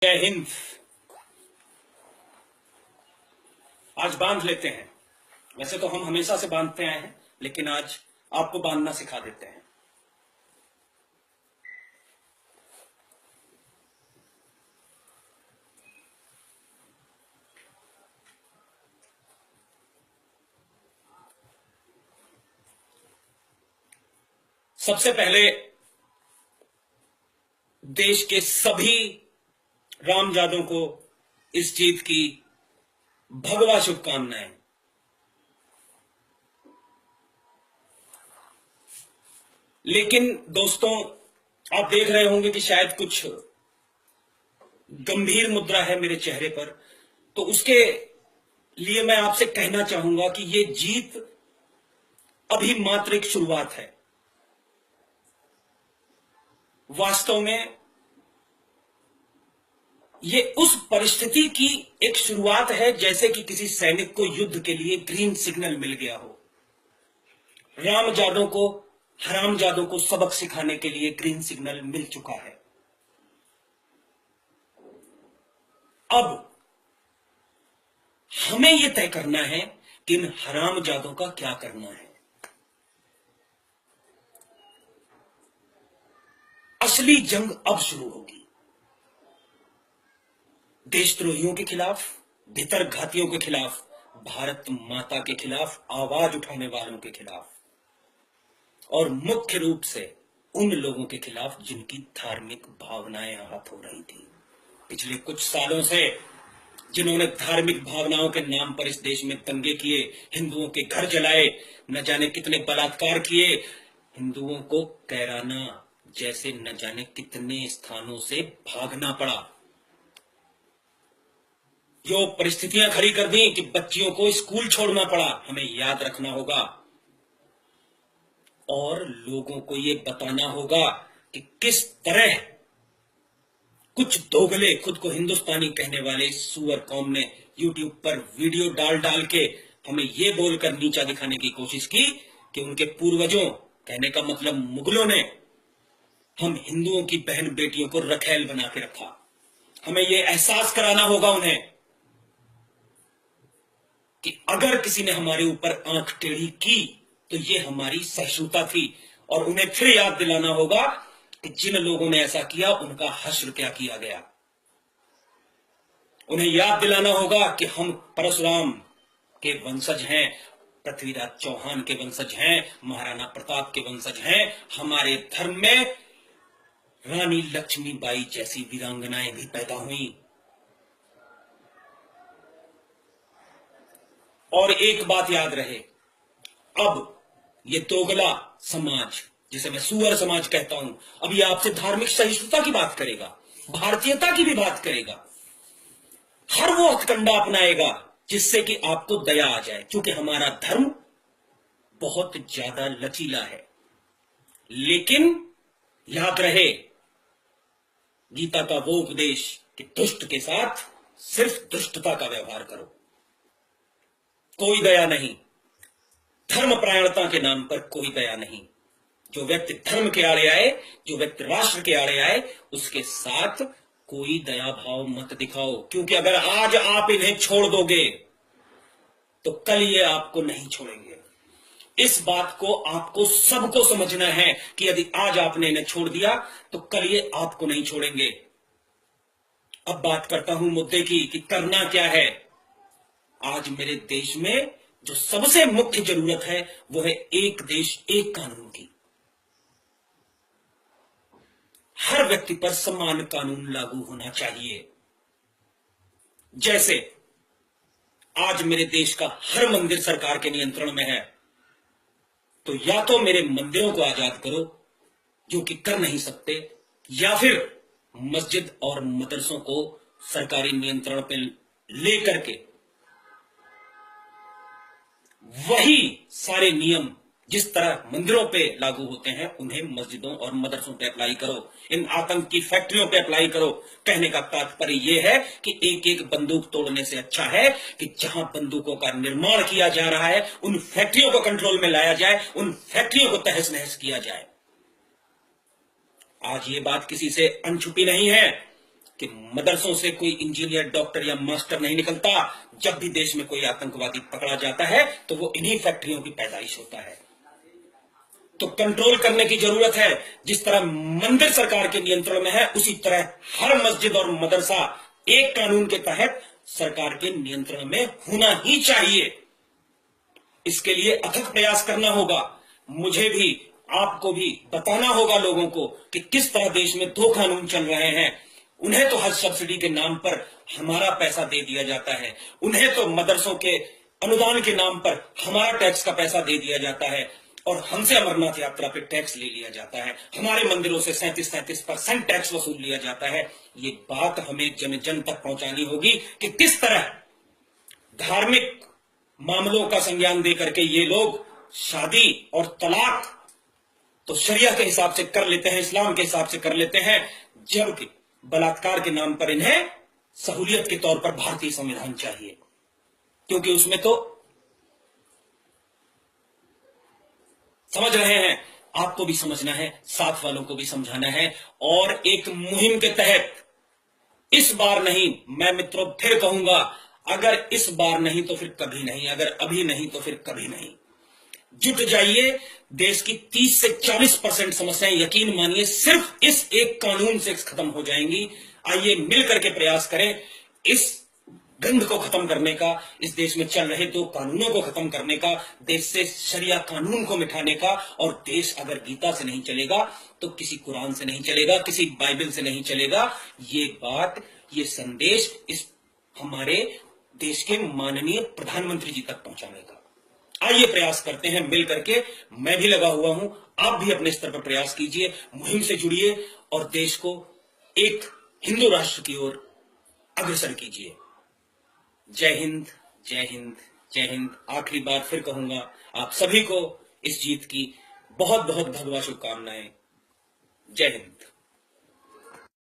जय हिंद। आज बांध लेते हैं। वैसे तो हम हमेशा से बांधते आए हैं, लेकिन आज आपको बांधना सिखा देते हैं। सबसे पहले देश के सभी रामजादों को इस जीत की भगवा शुभकामनाएं। लेकिन दोस्तों, आप देख रहे होंगे कि शायद कुछ गंभीर मुद्रा है मेरे चेहरे पर, तो उसके लिए मैं आपसे कहना चाहूंगा कि ये जीत अभी मात्र एक शुरुआत है। वास्तव में ये उस परिस्थिति की एक शुरुआत है जैसे कि किसी सैनिक को युद्ध के लिए ग्रीन सिग्नल मिल गया हो। रामजादों को, हरामजादों को सबक सिखाने के लिए ग्रीन सिग्नल मिल चुका है। अब हमें यह तय करना है कि इन हरामजादों का क्या करना है। असली जंग अब शुरू होगी। देशद्रोहियों के खिलाफ, भीतर घातियों के खिलाफ, भारत माता के खिलाफ आवाज उठाने वालों के खिलाफ, और मुख्य रूप से उन लोगों के खिलाफ जिनकी धार्मिक भावनाएं आहत हो रही थी। पिछले कुछ सालों से जिन्होंने धार्मिक भावनाओं के नाम पर इस देश में दंगे किए, हिंदुओं के घर जलाए, न जाने कितने बलात्कार किए, हिंदुओं को कैराना जैसे न जाने कितने स्थानों से भागना पड़ा, जो परिस्थितियां खड़ी कर दी कि बच्चियों को स्कूल छोड़ना पड़ा, हमें याद रखना होगा और लोगों को यह बताना होगा कि किस तरह कुछ दोगले, खुद को हिंदुस्तानी कहने वाले सुअर कौम ने यूट्यूब पर वीडियो डाल डाल के हमें यह बोलकर नीचा दिखाने की कोशिश की कि उनके पूर्वजों, कहने का मतलब मुगलों ने, हम हिंदुओं की बहन बेटियों को रखैल बना के रखा। हमें यह एहसास कराना होगा उन्हें कि अगर किसी ने हमारे ऊपर आंख टेढ़ी की तो ये हमारी सहिष्णुता थी, और उन्हें फिर याद दिलाना होगा कि जिन लोगों ने ऐसा किया उनका हश्र क्या किया गया। उन्हें याद दिलाना होगा कि हम परशुराम के वंशज हैं, पृथ्वीराज चौहान के वंशज हैं, महाराणा प्रताप के वंशज हैं। हमारे धर्म में रानी लक्ष्मीबाई जैसी वीरांगनाएं भी पैदा हुई। और एक बात याद रहे, अब ये दोगला समाज, जिसे मैं सुअर समाज कहता हूं, अब ये आपसे धार्मिक सहिष्णुता की बात करेगा, भारतीयता की भी बात करेगा, हर वो हथकंडा अपनाएगा जिससे कि आपको दया आ जाए, क्योंकि हमारा धर्म बहुत ज्यादा लचीला है। लेकिन याद रहे गीता का वो उपदेश कि दुष्ट के साथ सिर्फ दुष्टता का व्यवहार करो, कोई दया नहीं, धर्मपरायणता के नाम पर कोई दया नहीं। जो व्यक्ति धर्म के आड़े आए, जो व्यक्ति राष्ट्र के आड़े आए, उसके साथ कोई दया भाव मत दिखाओ, क्योंकि अगर आज आप इन्हें छोड़ दोगे तो कल ये आपको नहीं छोड़ेंगे। इस बात को आपको सबको समझना है कि यदि आज आपने इन्हें छोड़ दिया तो कल ये आपको नहीं छोड़ेंगे। अब बात करता हूं मुद्दे की कि करना क्या है। आज मेरे देश में जो सबसे मुख्य जरूरत है वो है एक देश एक कानून की। हर व्यक्ति पर समान कानून लागू होना चाहिए। जैसे आज मेरे देश का हर मंदिर सरकार के नियंत्रण में है, तो या तो मेरे मंदिरों को आजाद करो, जो कि कर नहीं सकते, या फिर मस्जिद और मदरसों को सरकारी नियंत्रण पे लेकर के वही सारे नियम जिस तरह मंदिरों पे लागू होते हैं उन्हें मस्जिदों और मदरसों पे अप्लाई करो, इन आतंक की फैक्ट्रियों पे अप्लाई करो। कहने का तात्पर्य यह है कि एक एक बंदूक तोड़ने से अच्छा है कि जहां बंदूकों का निर्माण किया जा रहा है उन फैक्ट्रियों को कंट्रोल में लाया जाए, उन फैक्ट्रियों को तहस नहस किया जाए। आज ये बात किसी से अनछुपी नहीं है कि मदरसों से कोई इंजीनियर, डॉक्टर या मास्टर नहीं निकलता। जब भी देश में कोई आतंकवादी पकड़ा जाता है तो वो इन्हीं फैक्ट्रियों की पैदाइश होता है। तो कंट्रोल करने की जरूरत है। जिस तरह मंदिर सरकार के नियंत्रण में है, उसी तरह हर मस्जिद और मदरसा एक कानून के तहत सरकार के नियंत्रण में होना ही चाहिए। इसके लिए अथक प्रयास करना होगा। मुझे भी, आपको भी बताना होगा लोगों को कि किस तरह देश में दो कानून चल रहे हैं। उन्हें तो हज सब्सिडी के नाम पर हमारा पैसा दे दिया जाता है, उन्हें तो मदरसों के अनुदान के नाम पर हमारा टैक्स का पैसा दे दिया जाता है, और हमसे अमरनाथ यात्रा पे टैक्स ले लिया जाता है। हमारे मंदिरों से 37% टैक्स वसूल लिया जाता है। ये बात हमें जन जन तक पहुंचानी होगी कि किस तरह धार्मिक मामलों का संज्ञान दे करके ये लोग शादी और तलाक तो शरिया के हिसाब से कर लेते हैं, इस्लाम के हिसाब से कर लेते हैं, जबकि बलात्कार के नाम पर इन्हें सहूलियत के तौर पर भारतीय संविधान चाहिए, क्योंकि उसमें तो समझ रहे हैं, आपको भी समझना है, साथ वालों को भी समझाना है। और एक मुहिम के तहत इस बार नहीं, मैं मित्रों फिर कहूंगा, अगर इस बार नहीं तो फिर कभी नहीं, अगर अभी नहीं तो फिर कभी नहीं। जुट जाइए। देश की 30 से 40% समस्याएं यकीन मानिए सिर्फ इस एक कानून से खत्म हो जाएंगी। आइए मिलकर के प्रयास करें इस गंध को खत्म करने का, इस देश में चल रहे दो कानूनों को खत्म करने का, देश से शरिया कानून को मिटाने का। और देश अगर गीता से नहीं चलेगा तो किसी कुरान से नहीं चलेगा, किसी बाइबल से नहीं चलेगा। ये बात, ये संदेश इस हमारे देश के माननीय प्रधानमंत्री जी तक पहुंचाने का। आइए प्रयास करते हैं मिल करके। मैं भी लगा हुआ हूं, आप भी अपने स्तर पर प्रयास कीजिए, मुहिम से जुड़िए और देश को एक हिंदू राष्ट्र की ओर अग्रसर कीजिए। जय हिंद, जय हिंद, जय हिंद। आखिरी बार फिर कहूंगा, आप सभी को इस जीत की बहुत बहुत भगवा शुभकामनाएं। जय हिंद।